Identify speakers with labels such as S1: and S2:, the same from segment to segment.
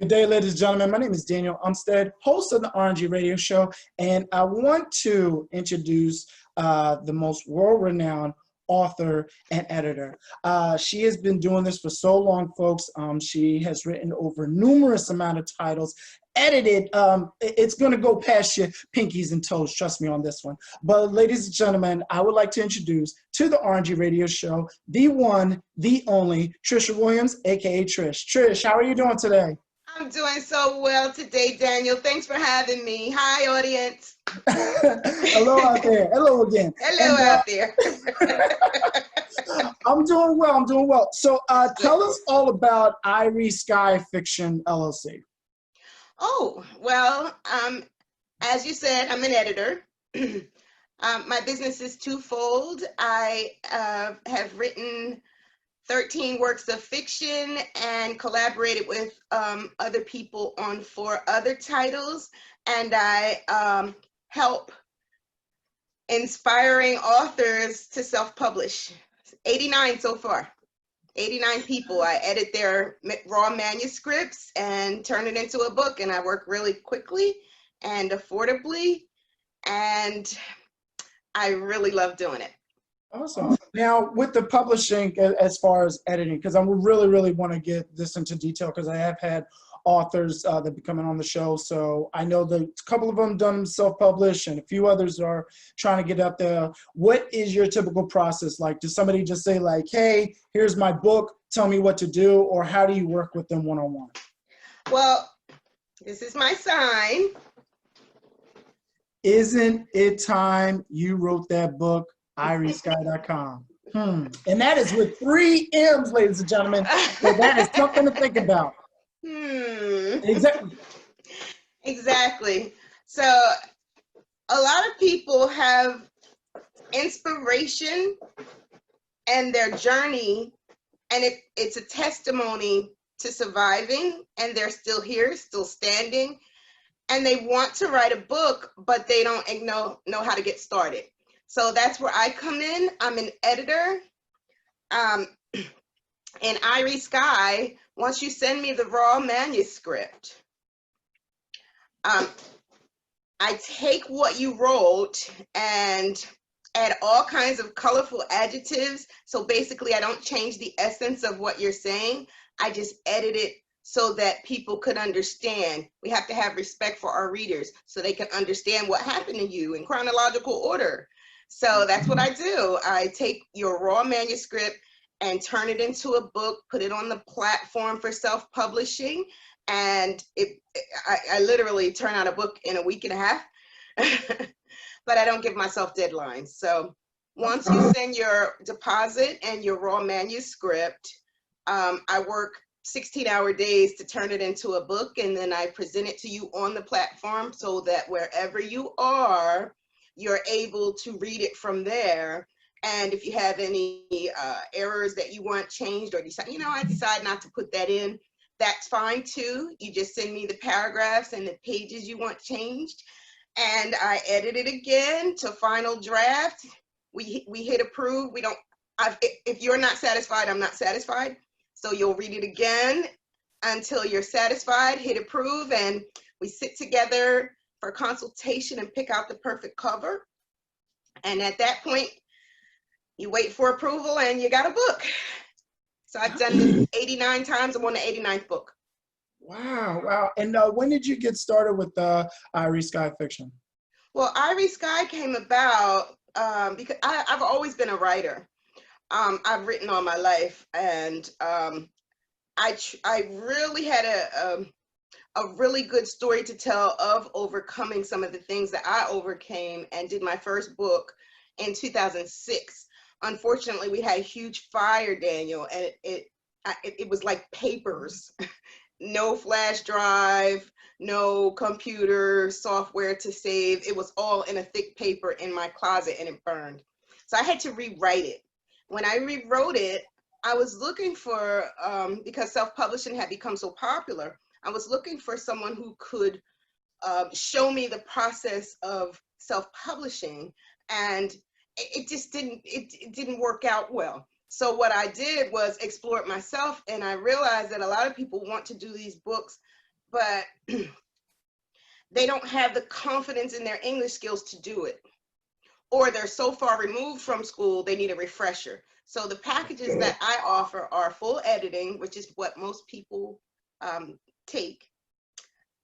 S1: Good day, ladies and gentlemen. My name is Daniel Umstead, host of the RNG radio show, and I want to introduce the most world-renowned author and editor. She has been doing this for so long, folks. She has written over numerous amount of titles, edited. It's going to go past your pinkies and toes, trust me on this one. But ladies and gentlemen, I would like to introduce to the RNG radio show, the one, the only, Trisha Williams, aka Trish. Trish, how are you doing today?
S2: I'm doing so well today, Daniel. Thanks for having me. Hi, audience.
S1: Hello out there. Hello again.
S2: Hello out there.
S1: I'm doing well. I'm doing well. So tell us all about IreeSky Fiction, LLC.
S2: Oh, well, as you said, I'm an editor. My business is twofold. I have written 13 works of fiction and collaborated with other people on 4 other titles. And I help inspiring authors to self-publish. 89 so far. 89 people. I edit their raw manuscripts and turn it into a book. And I work really quickly and affordably. And I really love doing it.
S1: Awesome. Now, with the publishing, as far as editing, because I really want to get this into detail, because I have had authors that be coming on the show. So I know that a couple of them done self-publish and a few others are trying to get up there. What is your typical process like? Does somebody just say like, hey, here's my book, tell me what to do, or how do you work with them one-on-one?
S2: Well, this is my sign.
S1: Isn't it time you wrote that book? IreeSky.com. And that is with 3 M's, ladies and gentlemen. So that is something to think about. Exactly.
S2: Exactly. So a lot of people have inspiration and their journey, and it's a testimony to surviving, and they're still here, still standing, and they want to write a book, but they don't know how to get started. So that's where I come in. I'm an editor. And IreeSky, once you send me the raw manuscript, I take what you wrote and add all kinds of colorful adjectives. So basically, I don't change the essence of what you're saying. I just edit it so that people could understand. We have to have respect for our readers so they can understand what happened to you in chronological order. So that's what I do. I take your raw manuscript and turn it into a book, put it on the platform for self-publishing, and I literally turn out a book in a week and a half, but I don't give myself deadlines. So once you send your deposit and your raw manuscript, I work 16-hour days to turn it into a book, and then I present it to you on the platform so that wherever you are, you're able to read it from there. And if you have any errors that you want changed, or decide, I decide not to put that in, that's fine too. You just send me the paragraphs and the pages you want changed, and I edit it again to final draft. We hit approve. If you're not satisfied, I'm not satisfied. So you'll read it again until you're satisfied, hit approve, and we sit together for consultation and pick out the perfect cover. And at that point, you wait for approval and you got a book. So I've done this 89 times. I'm on the 89th book.
S1: Wow. And when did you get started with IreeSky Fiction?
S2: Well, IreeSky came about because I've always been a writer. I've written all my life, and I really had a really good story to tell of overcoming some of the things that I overcame, and did my first book in 2006. Unfortunately, we had a huge fire, Daniel, and it was like papers. No flash drive, no computer software to save. It was all in a thick paper in my closet, and it burned. So I had to rewrite it. When I rewrote it, I was looking for, because self-publishing had become so popular, I was looking for someone who could show me the process of self-publishing, and it just didn't work out well. So what I did was explore it myself, and I realized that a lot of people want to do these books but they don't have the confidence in their English skills to do it. Or they're so far removed from school, they need a refresher. So the packages that I offer are full editing, which is what most people take.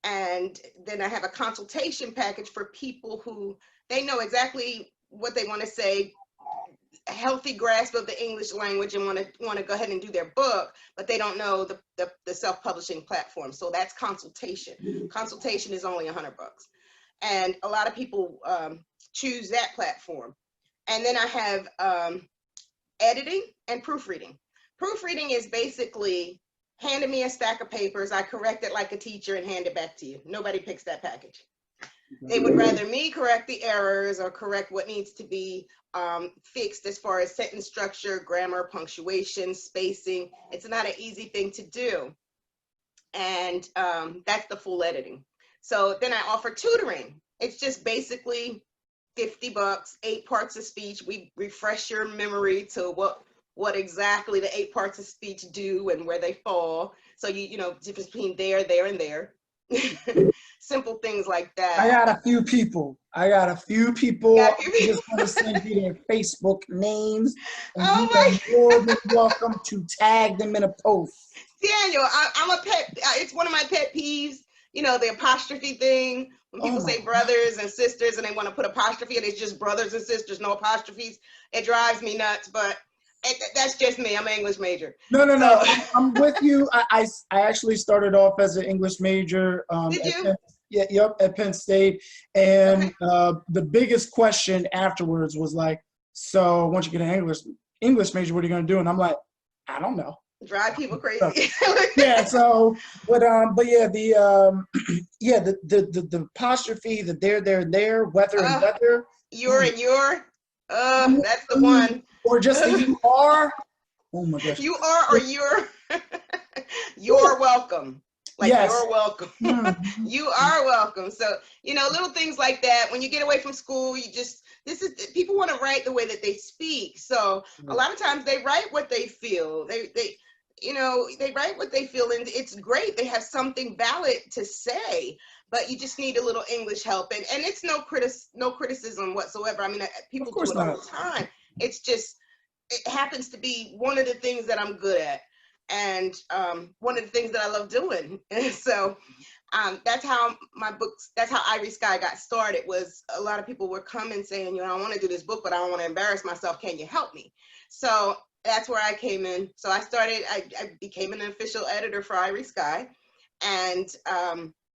S2: And then I have a consultation package for people who they know exactly what they want to say, a healthy grasp of the English language, and want to go ahead and do their book, but they don't know the self-publishing platform. So that's consultation. Consultation is only $100, and a lot of people choose that platform. And then I have editing and proofreading. Proofreading is basically handing me a stack of papers, I correct it like a teacher and hand it back to you. Nobody picks that package. They would rather me correct the errors or correct what needs to be fixed as far as sentence structure, grammar, punctuation, spacing. It's not an easy thing to do. And that's the full editing. So then I offer tutoring. It's just basically $50, 8 parts of speech. We refresh your memory to what exactly the 8 parts of speech do and where they fall. So you know, difference between there, and there. Simple things like that.
S1: I got a few people. I just want to send you their Facebook names, and you are more than welcome to tag them in a post.
S2: Daniel, I'm a pet. It's one of my pet peeves. You know, the apostrophe thing. When people say brothers and sisters and they want to put apostrophe and it's just brothers and sisters, no apostrophes. It drives me nuts, but that's just me. I'm an English major.
S1: No. I'm with you. I actually started off as an English major.
S2: Did you?
S1: At Penn State. And the biggest question afterwards was like, so once you get an English major, what are you going to do? And I'm like, I don't know.
S2: Drive people crazy.
S1: Yeah. So, but yeah, the apostrophe, the there, whether and whether.
S2: You're and your. That's the one.
S1: Or just the you are. Oh my gosh.
S2: You are or you're. You're welcome. Like, yes. You're welcome. You are welcome. So, you know, little things like that. When you get away from school, people want to write the way that they speak. So a lot of times they write what they feel. They write what they feel, and it's great. They have something valid to say, but you just need a little English help. And it's no criticism whatsoever. I mean, people do it all the time. It's just, it happens to be one of the things that I'm good at. And one of the things that I love doing. And so that's how IreeSky got started. Was a lot of people were coming saying, you know, I want to do this book, but I don't want to embarrass myself. Can you help me? So that's where I came in. So I became an official editor for IreeSky, and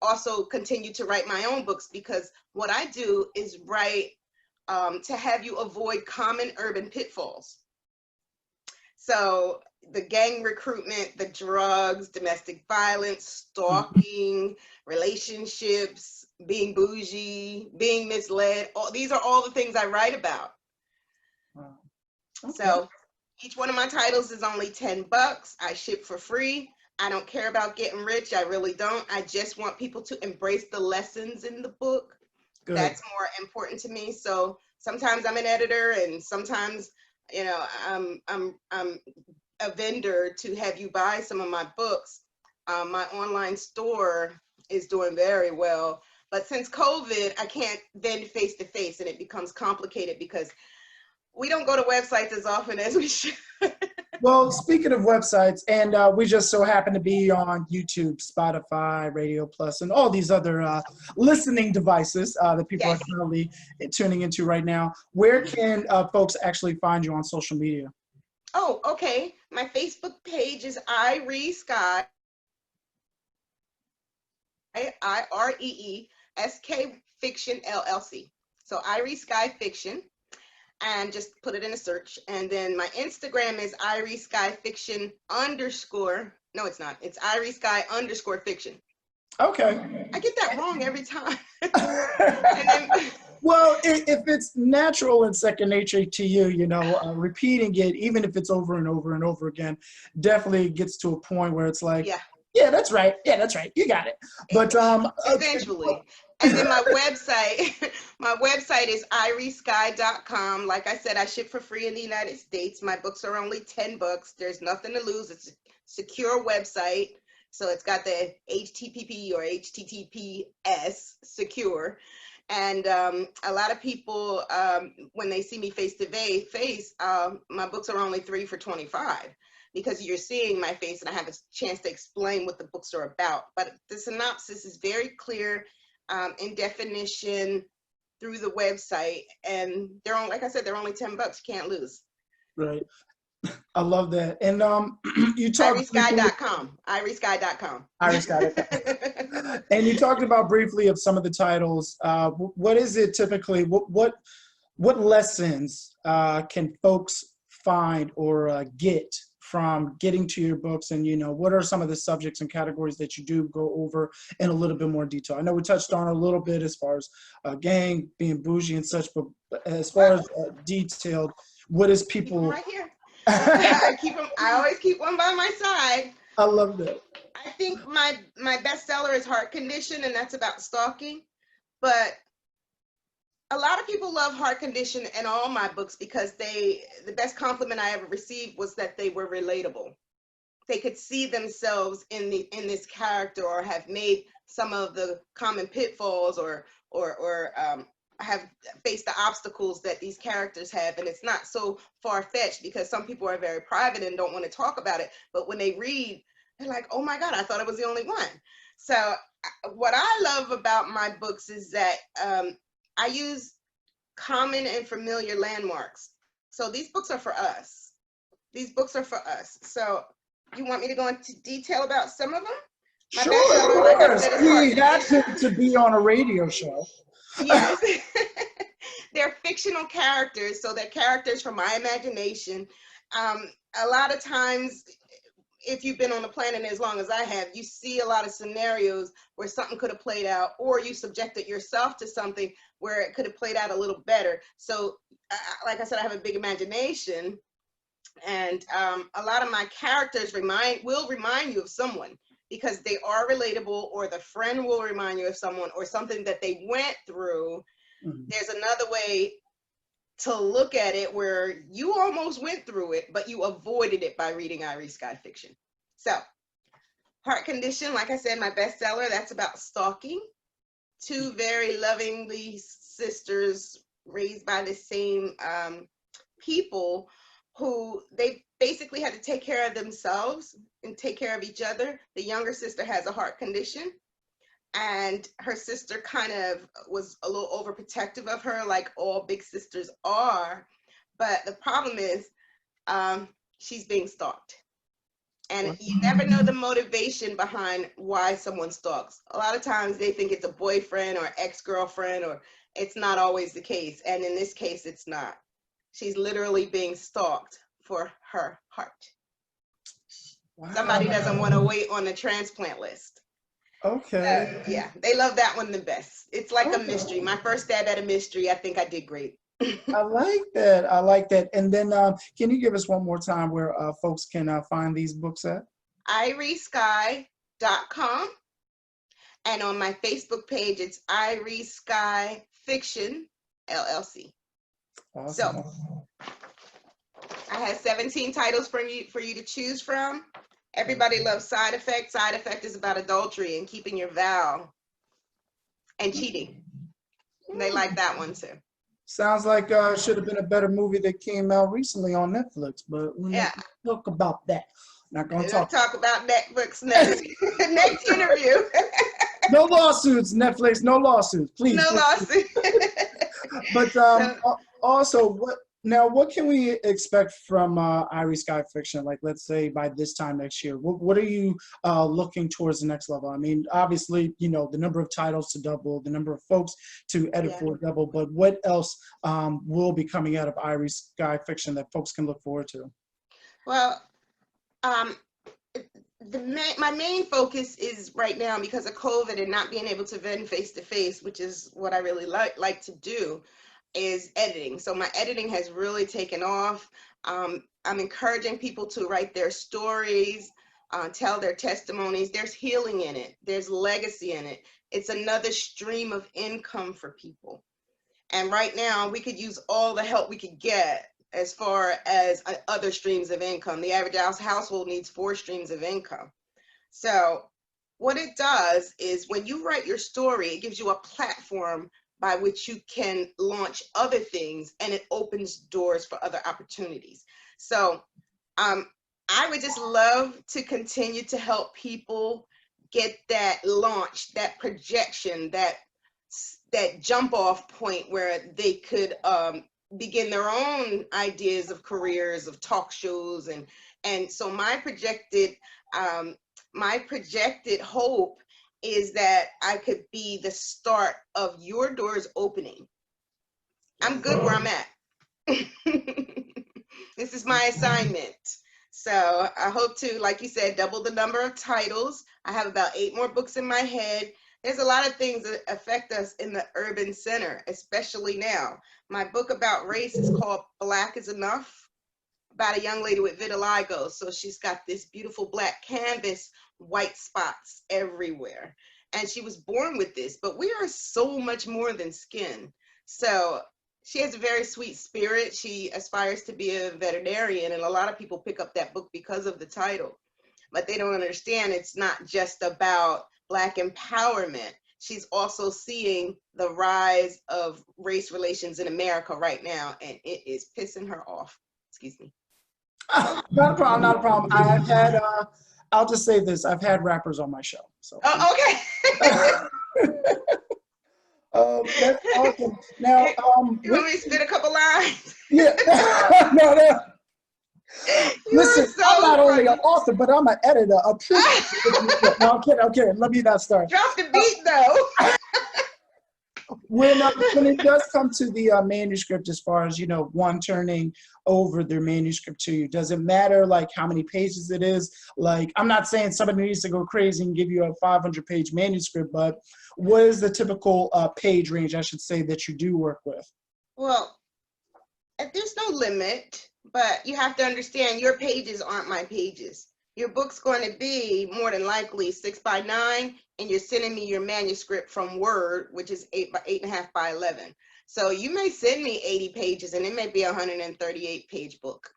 S2: also continued to write my own books, because what I do is write to have you avoid common urban pitfalls. So the gang recruitment, the drugs, domestic violence, stalking, relationships, being bougie, being misled. These are all the things I write about. Wow. Okay. So each one of my titles is only $10. I ship for free. I don't care about getting rich. I really don't. I just want people to embrace the lessons in the book. Good. That's more important to me. So sometimes I'm an editor, and sometimes, you know, I'm a vendor to have you buy some of my books. My online store is doing very well, but since COVID, I can't vend face to face, and it becomes complicated because we don't go to websites as often as we should.
S1: Well, speaking of websites, and we just so happen to be on YouTube, Spotify, Radio Plus, and all these other listening devices that people are currently tuning into right now. Where can folks actually find you on social media?
S2: Oh, okay. My Facebook page is IreeSky, IreeSky Fiction, LLC. So IreeSky Fiction, and just put it in a search. And then my Instagram is IreeSky Fiction _. No, it's not. It's IreeSky _Fiction. Okay. I get that wrong every time. And then,
S1: well, if it's natural and second nature to you, you know, repeating it, even if it's over and over and over again, definitely gets to a point where it's like, yeah, that's right. Yeah, that's right. You got it. But
S2: eventually. And then my website is IreeSky.com. Like I said, I ship for free in the United States. My books are only $10. There's nothing to lose. It's a secure website. So it's got the HTTP or HTTPS secure. And a lot of people, when they see me face to face, my books are only 3 for $25 because you're seeing my face and I have a chance to explain what the books are about. But the synopsis is very clear in definition through the website. And they're on, like I said, they're only $10. You can't lose.
S1: Right. I love that. And you talked
S2: IreeSky.com. IreeSky.com.
S1: IreeSky.com. And you talked about briefly of some of the titles. What is it typically? What lessons can folks find or get from getting to your books? And what are some of the subjects and categories that you do go over in a little bit more detail? I know we touched on a little bit as far as gang, being bougie and such, but as far as detailed, what is people?
S2: Right here. I always keep one by my side.
S1: I love that.
S2: I think my bestseller is Heart Condition, and that's about stalking. But a lot of people love Heart Condition and all my books because the best compliment I ever received was that they were relatable. They could see themselves in this character, or have made some of the common pitfalls, or have faced the obstacles that these characters have. And it's not so far-fetched because some people are very private and don't want to talk about it. But when they read, they're like, oh my God, I thought I was the only one. So what I love about my books is that I use common and familiar landmarks. So these books are for us. These books are for us. So you want me to go into detail about some of them?
S1: Sure, of course. We had to be on a radio show.
S2: Yes. They're fictional characters, so they're characters from my imagination. A lot of times, if you've been on the planet as long as I have, you see a lot of scenarios where something could have played out, or you subjected yourself to something where it could have played out a little better. So like I said, I have a big imagination, and a lot of my characters will remind you of someone, because they are relatable, or the friend will remind you of someone or something that they went through. Mm-hmm. There's another way to look at it where you almost went through it, but you avoided it by reading IreeSky Fiction. So Heart Condition, like I said, my bestseller, that's about stalking. 2 very lovingly sisters raised by the same people, who they basically had to take care of themselves and take care of each other. The younger sister has a heart condition, and her sister kind of was a little overprotective of her, like all big sisters are. But the problem is she's being stalked. And you never know the motivation behind why someone stalks. A lot of times they think it's a boyfriend or ex-girlfriend, or it's not always the case. And in this case, it's not. She's literally being stalked for her heart. Wow. Somebody doesn't want to wait on the transplant list.
S1: Okay.
S2: Yeah, they love that one the best. It's like a mystery. My first stab at a mystery, I think I did great.
S1: I like that. I like that. And then can you give us one more time where folks can find these books at?
S2: IreeSky.com. And on my Facebook page, it's IreeSky Fiction, LLC. Awesome. So I have 17 titles for you to choose from. Everybody loves Side Effect. Side Effect is about adultery and keeping your vow and cheating. They like that one too.
S1: Sounds like should have been a better movie that came out recently on Netflix, but we're not gonna talk about that. Not gonna talk
S2: about Netflix next next interview.
S1: No lawsuits, Netflix. No lawsuits, please.
S2: No lawsuits.
S1: But also, what can we expect from IreeSky Fiction? Like, let's say by this time next year, what are you looking towards the next level? I mean, obviously, the number of titles to double, the number of folks to edit for double, but what else will be coming out of IreeSky Fiction that folks can look forward to? Well,
S2: my main focus is right now, because of COVID and not being able to vend face to face, which is what I really like to do, is editing. So my editing has really taken off. I'm encouraging people to write their stories, tell their testimonies. There's healing in it. There's legacy in it. It's another stream of income for people. And right now we could use all the help we could get as far as other streams of income. The average household needs 4 streams of income. So what it does is when you write your story, it gives you a platform by which you can launch other things, and it opens doors for other opportunities. So I would just love to continue to help people get that launch, that projection, that jump off point where they could begin their own ideas of careers, of talk shows, and so my projected hope is that I could be the start of your doors opening. I'm good where I'm at. This is my assignment. So I hope to, like you said, double the number of titles. I have about 8 more books in my head. There's a lot of things that affect us in the urban center, especially now. My book about race is called Black is Enough, about a young lady with vitiligo. So she's got this beautiful black canvas, white spots everywhere. And she was born with this, but we are so much more than skin. So she has a very sweet spirit. She aspires to be a veterinarian, and a lot of people pick up that book because of the title. But they don't understand it's not just about Black empowerment. She's also seeing the rise of race relations in America right now, and it is pissing her off. Excuse me.
S1: Not a problem, not a problem. I've had, I'll just say this, I've had rappers on my show. So.
S2: Oh, okay.
S1: That's awesome. Now,
S2: you want me to spit a couple lines?
S1: Yeah. No. Listen,
S2: So
S1: I'm not only an
S2: funny.
S1: author, but I'm an editor. No, I'm kidding. Let me not start.
S2: Drop the beat, though.
S1: When it does come to the manuscript, as far as, one turning over their manuscript to you, does it matter like how many pages it is? Like, I'm not saying somebody needs to go crazy and give you a 500-page manuscript, but what is the typical page range, I should say, that you do work with?
S2: Well, there's no limit, but you have to understand your pages aren't my pages. Your book's going to be more than likely 6 by 9, and you're sending me your manuscript from Word, which is 8.5 by 11. So you may send me 80 pages, and it may be a 138-page book.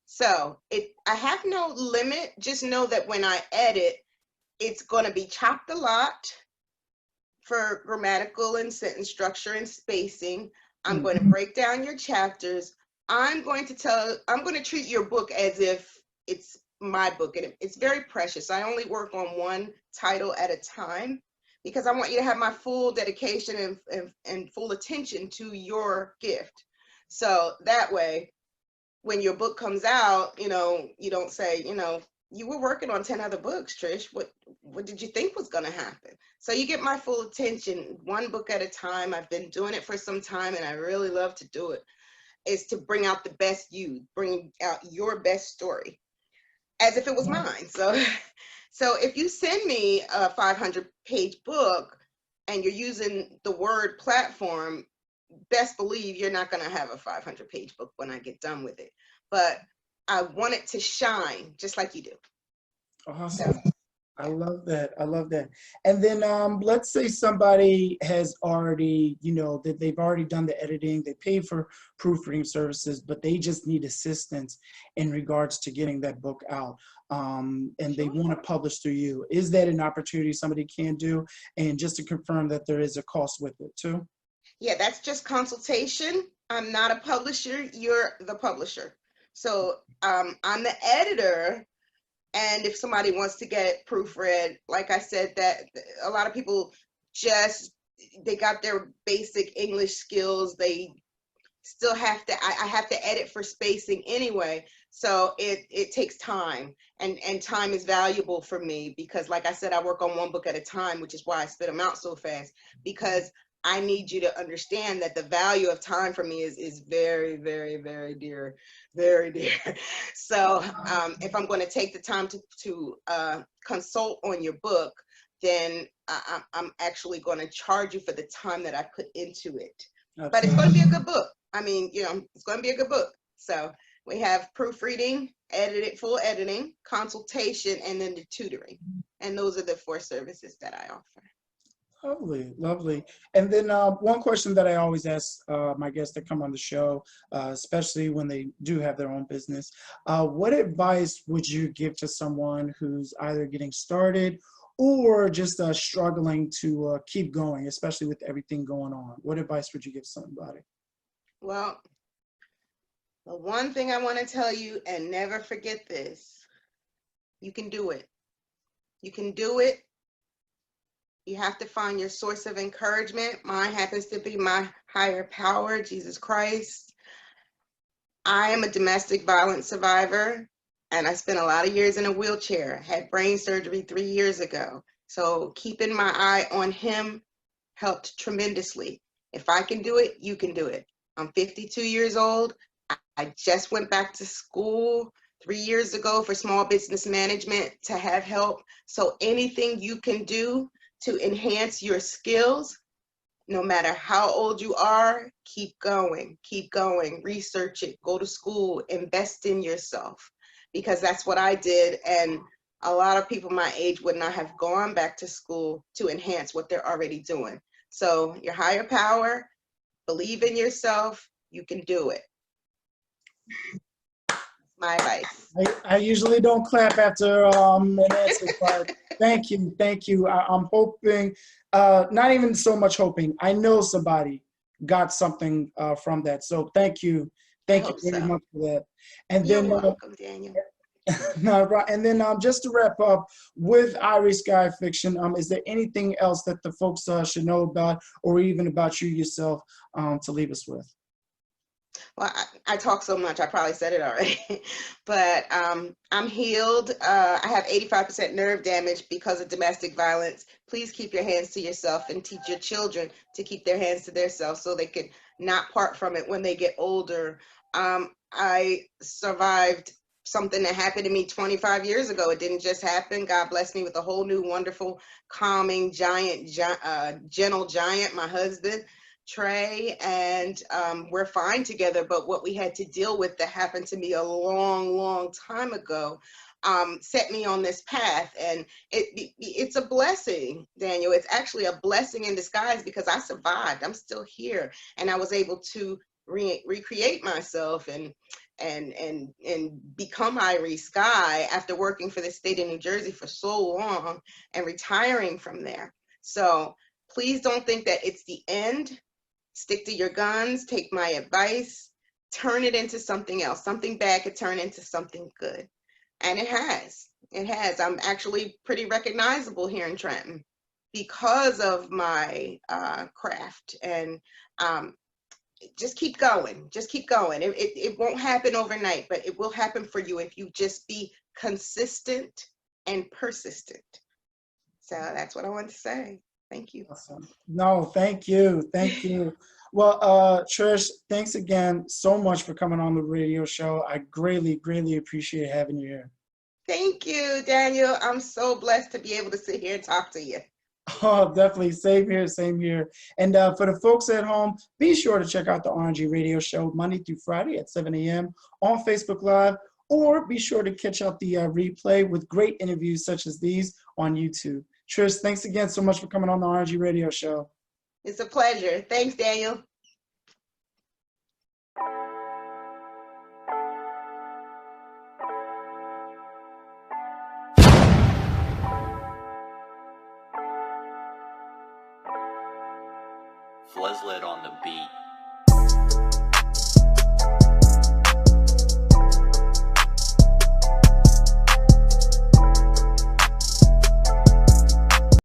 S2: So I have no limit. Just know that when I edit, it's going to be chopped a lot for grammatical and sentence structure and spacing. I'm going to break down your chapters. I'm going to treat your book as if it's my book, and it's very precious. I only work on one title at a time because I want you to have my full dedication and full attention to your gift. So that way, when your book comes out, you don't say, you were working on 10 other books, Trish. What did you think was going to happen? So you get my full attention, one book at a time. I've been doing it for some time, and I really love to do it. Is to bring out the best you, bring out your best story, as if it was mine. So if you send me a 500-page book and you're using the Word platform, best believe you're not going to have a 500-page book when I get done with it. But I want it to shine just like you do.
S1: Awesome. So. I love that. And then let's say somebody has already, that they've already done the editing, they paid for proofreading services, but they just need assistance in regards to getting that book out. And they want to publish through you. Is that an opportunity somebody can do? And just to confirm that there is a cost with it too?
S2: Yeah, that's just consultation. I'm not a publisher. You're the publisher. So I'm the editor. And if somebody wants to get it proofread, like I said, that a lot of people they got their basic English skills. They still have to, I have to edit for spacing anyway. So it takes time, and time is valuable for me because, like I said, I work on one book at a time, which is why I spit them out so fast, because I need you to understand that the value of time for me is very, very, very dear, very dear. So if I'm going to take the time to consult on your book, then I'm actually going to charge you for the time that I put into it. Okay. But it's going to be a good book. I mean, it's going to be a good book. So we have proofreading, full editing, consultation, and then the tutoring. And those are the 4 services that I offer.
S1: Lovely, lovely. And then one question that I always ask my guests that come on the show, especially when they do have their own business, what advice would you give to someone who's either getting started or just struggling to keep going, especially with everything going on? What advice would you give somebody?
S2: Well, the one thing I want to tell you, and never forget this, you can do it. You can do it. You have to find your source of encouragement. Mine happens to be my higher power, Jesus Christ. I am a domestic violence survivor, and I spent a lot of years in a wheelchair. Had brain surgery 3 years ago. So keeping my eye on him helped tremendously. If I can do it, you can do it. I'm 52 years old. I just went back to school 3 years ago for small business management to have help. So anything you can do to enhance your skills, no matter how old you are, keep going, research it, go to school, invest in yourself, because that's what I did. And a lot of people my age would not have gone back to school to enhance what they're already doing. So your higher power, believe in yourself, you can do it. My advice.
S1: I usually don't clap after an answer, but thank you, thank you. I'm hoping, not even so much hoping, I know somebody got something from that. So thank you very
S2: So.
S1: much for that. And
S2: You're
S1: then,
S2: welcome, Daniel.
S1: no, right. And then just to wrap up with IreeSky Fiction, is there anything else that the folks should know about, or even about you yourself, to leave us with?
S2: Well, I talk so much, I probably said it already, but I'm healed. I have 85% nerve damage because of domestic violence. Please keep your hands to yourself and teach your children to keep their hands to themselves so they can not part from it when they get older. I survived something that happened to me 25 years ago. It didn't just happen. God blessed me with a whole new, wonderful, calming, gentle giant, my husband. Trey, and we're fine together. But what we had to deal with that happened to me a long time ago set me on this path. And it's a blessing, Daniel. It's actually a blessing in disguise because I survived. I'm still here, and I was able to recreate myself and become IreeSky after working for the state of New Jersey for so long and retiring from there. So please don't think that it's the end. Stick to your guns, take my advice, turn it into something else. Something bad could turn into something good. And it has. It has. I'm actually pretty recognizable here in Trenton because of my craft. And just keep going. Just keep going. It won't happen overnight, but it will happen for you if you just be consistent and persistent. So that's what I want to say. Thank you.
S1: Awesome. No, thank you. Thank you. Well, Trish, thanks again so much for coming on the radio show. I greatly appreciate having you here.
S2: Thank you, Daniel. I'm so blessed to be able to sit here and talk to you.
S1: Oh, definitely. Same here, same here. And for the folks at home, be sure to check out the RNG radio show Monday through Friday at 7 a.m. on Facebook Live, or be sure to catch out the replay with great interviews such as these on YouTube. Trish, thanks again so much for coming on the RNG radio show.
S2: It's a pleasure. Thanks, Daniel.
S3: Fleslet on the beat.